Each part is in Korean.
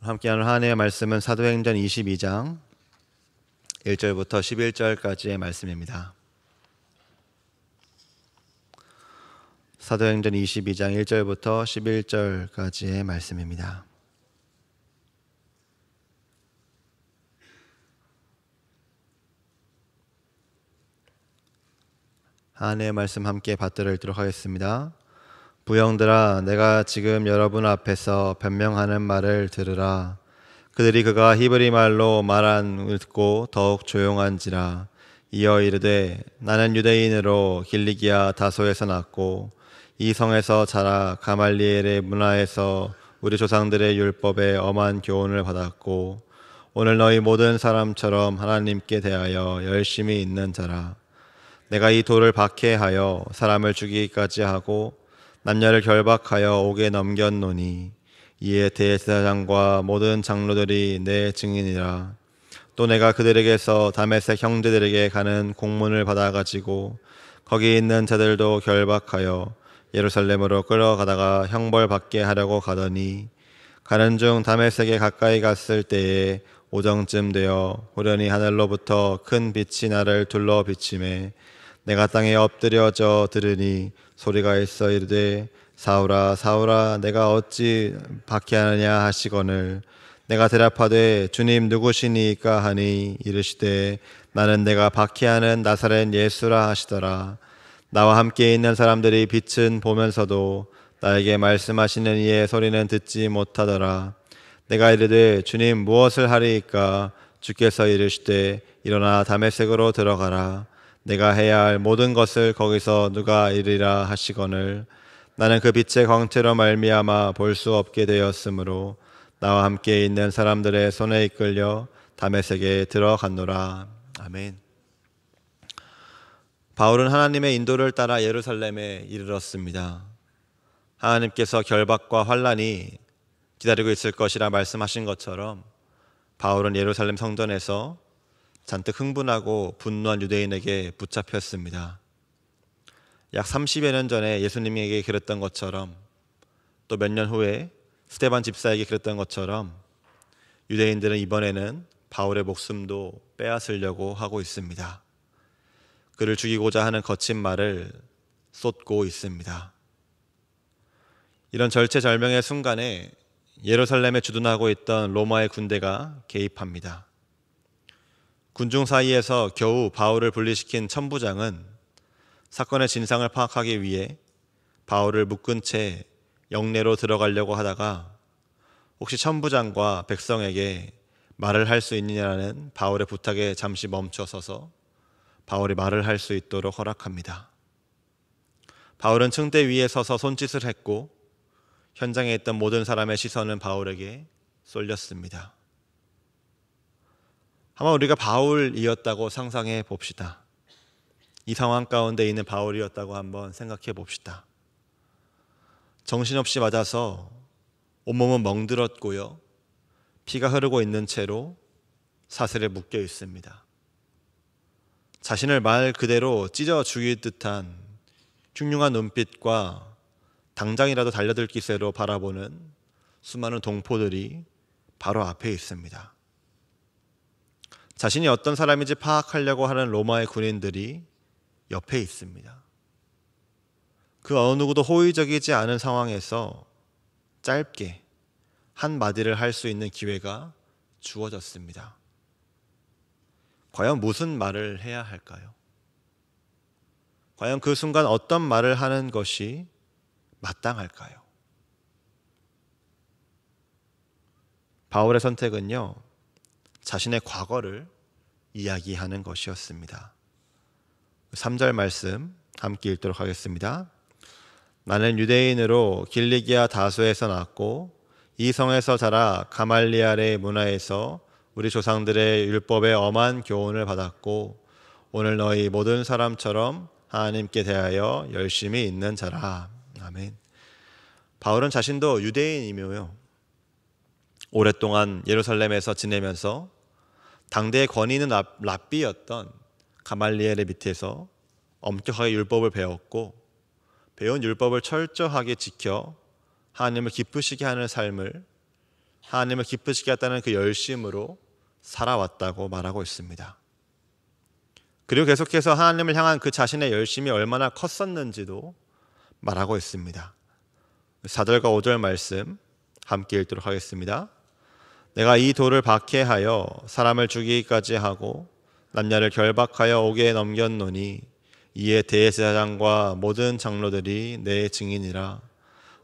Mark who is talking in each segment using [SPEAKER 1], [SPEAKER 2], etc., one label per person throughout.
[SPEAKER 1] 함께하는 하나님의 말씀은 사도행전 22장 1절부터 11절까지의 말씀입니다. 사도행전 22장 1절부터 11절까지의 말씀입니다. 하나님의 말씀 함께 받들어 읽도록 하겠습니다. 부형들아, 내가 지금 여러분 앞에서 변명하는 말을 들으라. 그들이 그가 히브리 말로 말한 듣고 더욱 조용한지라. 이어 이르되, 나는 유대인으로 길리기아 다소에서 났고 이 성에서 자라 가말리엘의 문화에서 우리 조상들의 율법에 엄한 교훈을 받았고 오늘 너희 모든 사람처럼 하나님께 대하여 열심히 있는 자라. 내가 이 돌을 박해하여 사람을 죽이기까지 하고 남녀를 결박하여 옥에 넘겼노니 이에 대제사장과 모든 장로들이 내 증인이라. 또 내가 그들에게서 다메섹 형제들에게 가는 공문을 받아가지고 거기 있는 자들도 결박하여 예루살렘으로 끌어가다가 형벌받게 하려고 가더니 가는 중 다메섹에 가까이 갔을 때에 오정쯤 되어 호련히 하늘로부터 큰 빛이 나를 둘러 비치매 내가 땅에 엎드려져 들으니 소리가 있어 이르되, 사울아 사울아 내가 어찌 박해하느냐 하시거늘 내가 대답하되 주님 누구시니까 하니 이르시되 나는 내가 박해하는 나사렛 예수라 하시더라. 나와 함께 있는 사람들이 빛은 보면서도 나에게 말씀하시는 이의 소리는 듣지 못하더라. 내가 이르되 주님 무엇을 하리이까? 주께서 이르시되 일어나 다메섹으로 들어가라. 내가 해야 할 모든 것을 거기서 누가 이르리라 하시거늘 나는 그 빛의 광채로 말미암아 볼 수 없게 되었으므로 나와 함께 있는 사람들의 손에 이끌려 다메섹에 들어갔노라. 아멘. 바울은 하나님의 인도를 따라 예루살렘에 이르렀습니다. 하나님께서 결박과 환난이 기다리고 있을 것이라 말씀하신 것처럼 바울은 예루살렘 성전에서 잔뜩 흥분하고 분노한 유대인에게 붙잡혔습니다. 약 30여 년 전에 예수님에게 그랬던 것처럼 또 몇 년 후에 스데반 집사에게 그랬던 것처럼 유대인들은 이번에는 바울의 목숨도 빼앗으려고 하고 있습니다. 그를 죽이고자 하는 거친 말을 쏟고 있습니다. 이런 절체절명의 순간에 예루살렘에 주둔하고 있던 로마의 군대가 개입합니다. 군중 사이에서 겨우 바울을 분리시킨 천부장은 사건의 진상을 파악하기 위해 바울을 묶은 채 영내로 들어가려고 하다가 혹시 천부장과 백성에게 말을 할 수 있느냐는 바울의 부탁에 잠시 멈춰서서 바울이 말을 할 수 있도록 허락합니다. 바울은 층대 위에 서서 손짓을 했고 현장에 있던 모든 사람의 시선은 바울에게 쏠렸습니다. 아마 우리가 바울이었다고 상상해 봅시다. 이 상황 가운데 있는 바울이었다고 한번 생각해 봅시다. 정신없이 맞아서 온몸은 멍들었고요. 피가 흐르고 있는 채로 사슬에 묶여 있습니다. 자신을 말 그대로 찢어 죽일 듯한 흉흉한 눈빛과 당장이라도 달려들 기세로 바라보는 수많은 동포들이 바로 앞에 있습니다. 자신이 어떤 사람인지 파악하려고 하는 로마의 군인들이 옆에 있습니다. 그 어느 누구도 호의적이지 않은 상황에서 짧게 한마디를 할 수 있는 기회가 주어졌습니다. 과연 무슨 말을 해야 할까요? 과연 그 순간 어떤 말을 하는 것이 마땅할까요? 바울의 선택은요, 자신의 과거를 이야기하는 것이었습니다. 3절 말씀 함께 읽도록 하겠습니다. 나는 유대인으로 길리기아 다소에서 났고 이 성에서 자라 가말리엘의 문화에서 우리 조상들의 율법에 엄한 교훈을 받았고 오늘 너희 모든 사람처럼 하나님께 대하여 열심히 있는 자라. 아멘. 바울은 자신도 유대인이며요, 오랫동안 예루살렘에서 지내면서 당대의 권위 있는 랍비였던 가말리엘의 밑에서 엄격하게 율법을 배웠고 배운 율법을 철저하게 지켜 하나님을 기쁘시게 하는 삶을 하나님을 기쁘시게 했다는 그 열심으로 살아왔다고 말하고 있습니다. 그리고 계속해서 하나님을 향한 그 자신의 열심이 얼마나 컸었는지도 말하고 있습니다. 4절과 5절 말씀 함께 읽도록 하겠습니다. 내가 이 돌을 박해하여 사람을 죽이기까지 하고 남녀를 결박하여 옥에 넘겼노니 이에 대제사장과 모든 장로들이 내 증인이라.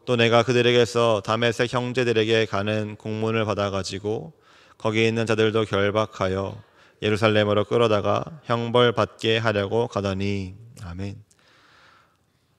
[SPEAKER 1] 또 내가 그들에게서 다메섹 형제들에게 가는 공문을 받아가지고 거기 있는 자들도 결박하여 예루살렘으로 끌어다가 형벌 받게 하려고 가더니. 아멘.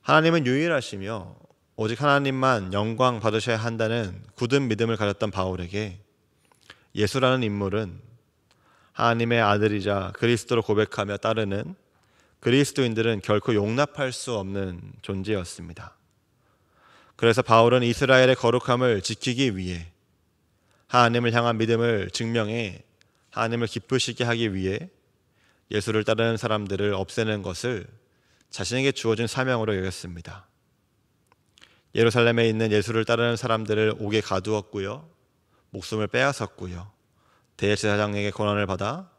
[SPEAKER 1] 하나님은 유일하시며 오직 하나님만 영광 받으셔야 한다는 굳은 믿음을 가졌던 바울에게 예수라는 인물은 하나님의 아들이자 그리스도로 고백하며 따르는 그리스도인들은 결코 용납할 수 없는 존재였습니다. 그래서 바울은 이스라엘의 거룩함을 지키기 위해 하나님을 향한 믿음을 증명해 하나님을 기쁘시게 하기 위해 예수를 따르는 사람들을 없애는 것을 자신에게 주어진 사명으로 여겼습니다. 예루살렘에 있는 예수를 따르는 사람들을 옥에 가두었고요, 목숨을 빼앗았고요, 대제사장에게 고난을 받아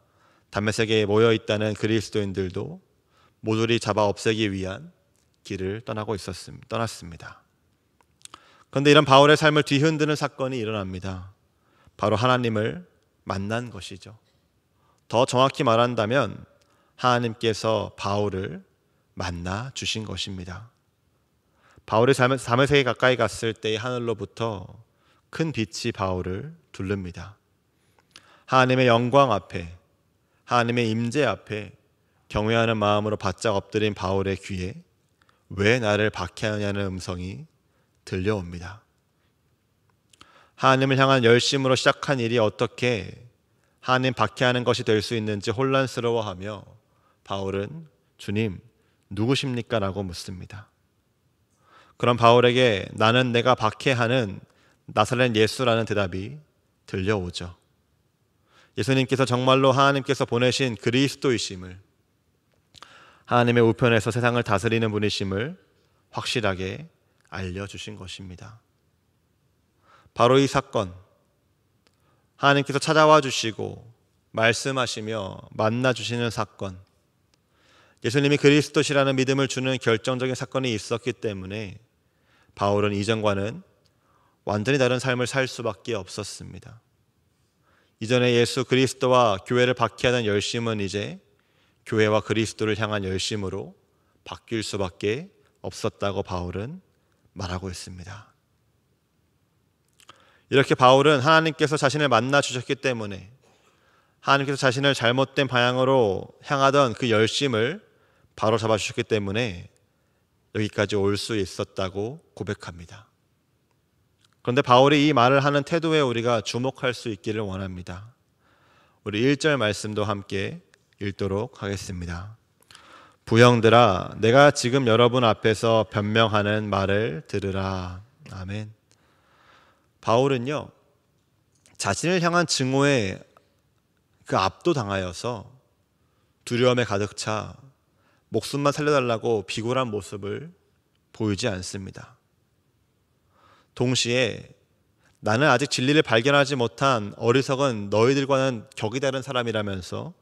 [SPEAKER 1] 다메섹에 모여 있다는 그리스도인들도 모조리 잡아 없애기 위한 길을 떠났습니다. 그런데 이런 바울의 삶을 뒤흔드는 사건이 일어납니다. 바로 하나님을 만난 것이죠. 더 정확히 말한다면 하나님께서 바울을 만나 주신 것입니다. 바울이 다메섹에 가까이 갔을 때 하늘로부터 큰 빛이 바울을 둘릅니다. 하나님의 영광 앞에, 하나님의 임재 앞에 경외하는 마음으로 바짝 엎드린 바울의 귀에 왜 나를 박해하느냐는 음성이 들려옵니다. 하나님을 향한 열심으로 시작한 일이 어떻게 하나님 박해하는 것이 될 수 있는지 혼란스러워하며 바울은 주님 누구십니까? 라고 묻습니다. 그럼 바울에게 나는 내가 박해하는 나사렛 예수라는 대답이 들려오죠. 예수님께서 정말로 하나님께서 보내신 그리스도이심을, 하나님의 우편에서 세상을 다스리는 분이심을 확실하게 알려주신 것입니다. 바로 이 사건, 하나님께서 찾아와 주시고 말씀하시며 만나주시는 사건, 예수님이 그리스도시라는 믿음을 주는 결정적인 사건이 있었기 때문에 바울은 이전과는 완전히 다른 삶을 살 수밖에 없었습니다. 이전에 예수 그리스도와 교회를 박해하는 열심은 이제 교회와 그리스도를 향한 열심으로 바뀔 수밖에 없었다고 바울은 말하고 있습니다. 이렇게 바울은 하나님께서 자신을 만나 주셨기 때문에 하나님께서 자신을 잘못된 방향으로 향하던 그 열심을 바로 잡아 주셨기 때문에 여기까지 올 수 있었다고 고백합니다. 그런데 바울이 이 말을 하는 태도에 우리가 주목할 수 있기를 원합니다. 우리 1절 말씀도 함께 읽도록 하겠습니다. 부형들아, 내가 지금 여러분 앞에서 변명하는 말을 들으라. 아멘. 바울은요, 자신을 향한 증오에 그 압도당하여서 두려움에 가득 차 목숨만 살려달라고 비굴한 모습을 보이지 않습니다. 동시에 나는 아직 진리를 발견하지 못한 어리석은 너희들과는 격이 다른 사람이라면서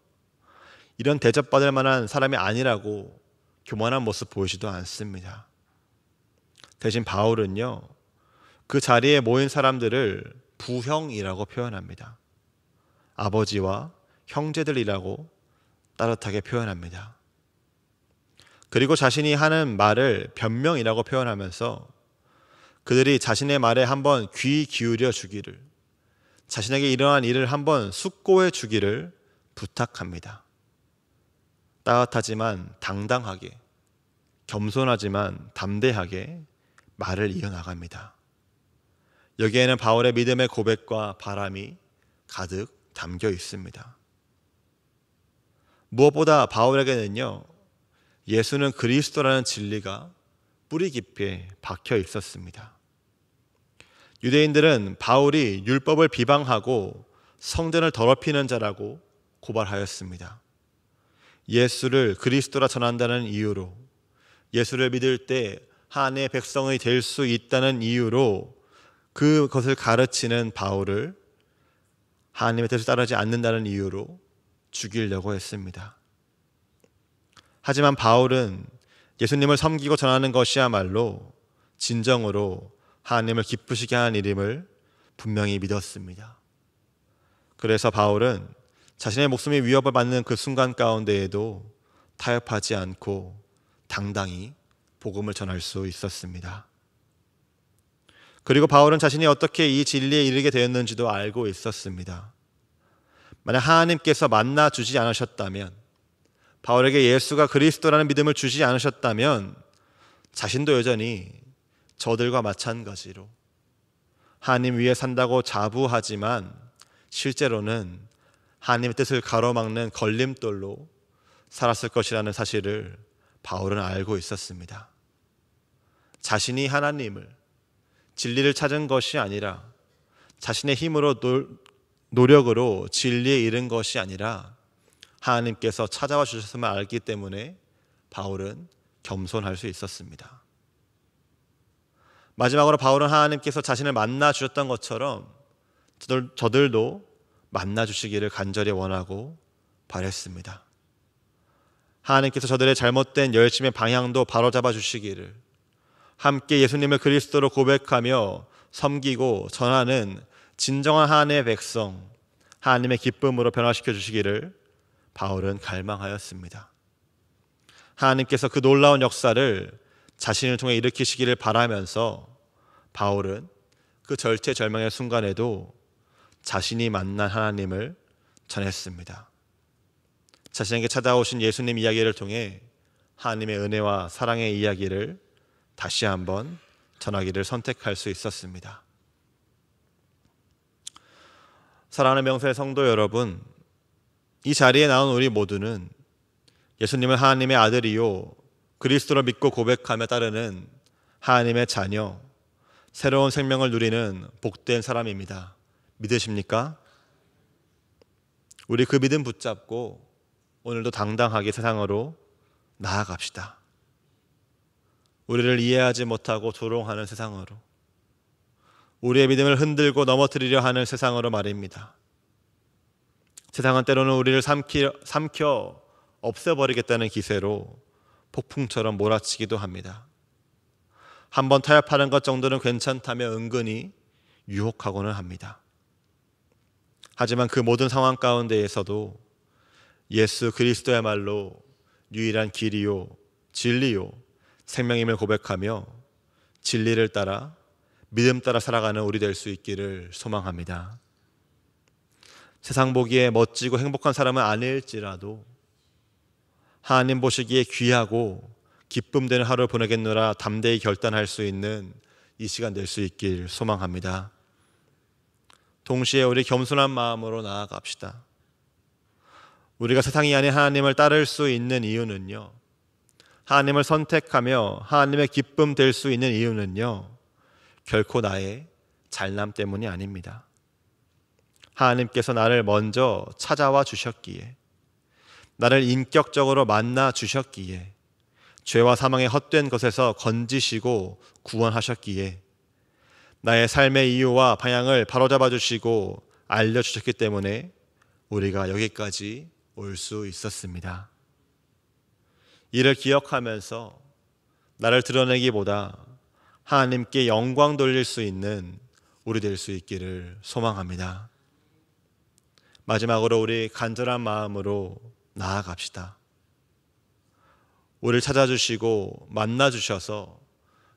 [SPEAKER 1] 이런 대접받을 만한 사람이 아니라고 교만한 모습 보이지도 않습니다. 대신 바울은요, 그 자리에 모인 사람들을 부형이라고 표현합니다. 아버지와 형제들이라고 따뜻하게 표현합니다. 그리고 자신이 하는 말을 변명이라고 표현하면서 그들이 자신의 말에 한번 귀 기울여 주기를, 자신에게 일어난 일을 한번 숙고해 주기를 부탁합니다. 따뜻하지만 당당하게, 겸손하지만 담대하게 말을 이어나갑니다. 여기에는 바울의 믿음의 고백과 바람이 가득 담겨 있습니다. 무엇보다 바울에게는요, 예수는 그리스도라는 진리가 뿌리 깊이 박혀 있었습니다. 유대인들은 바울이 율법을 비방하고 성전을 더럽히는 자라고 고발하였습니다. 예수를 그리스도라 전한다는 이유로, 예수를 믿을 때 하나님의 백성이 될 수 있다는 이유로 그것을 가르치는 바울을 하나님의 뜻을 따르지 않는다는 이유로 죽이려고 했습니다. 하지만 바울은 예수님을 섬기고 전하는 것이야말로 진정으로 하나님을 기쁘시게 하는 일임을 분명히 믿었습니다. 그래서 바울은 자신의 목숨이 위협을 받는 그 순간 가운데에도 타협하지 않고 당당히 복음을 전할 수 있었습니다. 그리고 바울은 자신이 어떻게 이 진리에 이르게 되었는지도 알고 있었습니다. 만약 하나님께서 만나 주지 않으셨다면, 바울에게 예수가 그리스도라는 믿음을 주지 않으셨다면 자신도 여전히 저들과 마찬가지로 하나님 위에 산다고 자부하지만 실제로는 하나님의 뜻을 가로막는 걸림돌로 살았을 것이라는 사실을 바울은 알고 있었습니다. 자신이 하나님을, 진리를 찾은 것이 아니라 자신의 힘으로 노력으로 진리에 이른 것이 아니라 하나님께서 찾아와 주셨음을 알기 때문에 바울은 겸손할 수 있었습니다. 마지막으로 바울은 하나님께서 자신을 만나 주셨던 것처럼 저들도 만나 주시기를 간절히 원하고 바랬습니다. 하나님께서 저들의 잘못된 열심의 방향도 바로잡아 주시기를, 함께 예수님을 그리스도로 고백하며 섬기고 전하는 진정한 하나님의 백성, 하나님의 기쁨으로 변화시켜 주시기를 바울은 갈망하였습니다. 하나님께서 그 놀라운 역사를 자신을 통해 일으키시기를 바라면서 바울은 그 절체절명의 순간에도 자신이 만난 하나님을 전했습니다. 자신에게 찾아오신 예수님 이야기를 통해 하나님의 은혜와 사랑의 이야기를 다시 한번 전하기를 선택할 수 있었습니다. 사랑하는 명세 성도 여러분, 이 자리에 나온 우리 모두는 예수님을 하나님의 아들이요 그리스도를 믿고 고백하며 따르는 하나님의 자녀, 새로운 생명을 누리는 복된 사람입니다. 믿으십니까? 우리 그 믿음 붙잡고 오늘도 당당하게 세상으로 나아갑시다. 우리를 이해하지 못하고 조롱하는 세상으로, 우리의 믿음을 흔들고 넘어뜨리려 하는 세상으로 말입니다. 세상은 때로는 우리를 삼켜 없애버리겠다는 기세로 폭풍처럼 몰아치기도 합니다. 한번 타협하는 것 정도는 괜찮다며 은근히 유혹하고는 합니다. 하지만 그 모든 상황 가운데에서도 예수 그리스도야말로 유일한 길이요 진리요 생명임을 고백하며 진리를 따라 믿음 따라 살아가는 우리 될 수 있기를 소망합니다. 세상 보기에 멋지고 행복한 사람은 아닐지라도 하나님 보시기에 귀하고 기쁨 되는 하루를 보내겠노라 담대히 결단할 수 있는 이 시간 될 수 있길 소망합니다. 동시에 우리 겸손한 마음으로 나아갑시다. 우리가 세상이 아닌 하나님을 따를 수 있는 이유는요, 하나님을 선택하며 하나님의 기쁨 될 수 있는 이유는요, 결코 나의 잘남 때문이 아닙니다. 하나님께서 나를 먼저 찾아와 주셨기에, 나를 인격적으로 만나 주셨기에, 죄와 사망의 헛된 것에서 건지시고 구원하셨기에, 나의 삶의 이유와 방향을 바로잡아 주시고 알려주셨기 때문에 우리가 여기까지 올 수 있었습니다. 이를 기억하면서 나를 드러내기보다 하나님께 영광 돌릴 수 있는 우리 될 수 있기를 소망합니다. 마지막으로 우리 간절한 마음으로 나아갑시다. 우리를 찾아주시고 만나주셔서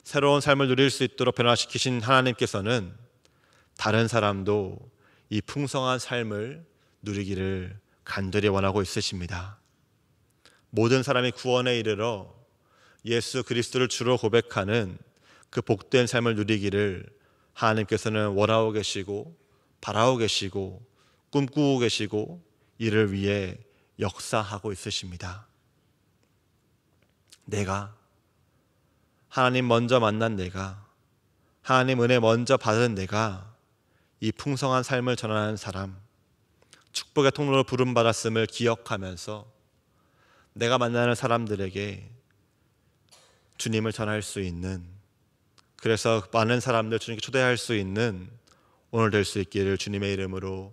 [SPEAKER 1] 새로운 삶을 누릴 수 있도록 변화시키신 하나님께서는 다른 사람도 이 풍성한 삶을 누리기를 간절히 원하고 있으십니다. 모든 사람이 구원에 이르러 예수 그리스도를 주로 고백하는 그 복된 삶을 누리기를 하나님께서는 원하고 계시고 바라고 계시고 꿈꾸고 계시고 이를 위해 역사하고 있으십니다. 내가, 하나님 먼저 만난 내가, 하나님 은혜 먼저 받은 내가 이 풍성한 삶을 전하는 사람, 축복의 통로로 부름받았음을 기억하면서 내가 만나는 사람들에게 주님을 전할 수 있는, 그래서 많은 사람들 주님께 초대할 수 있는 오늘 될 수 있기를 주님의 이름으로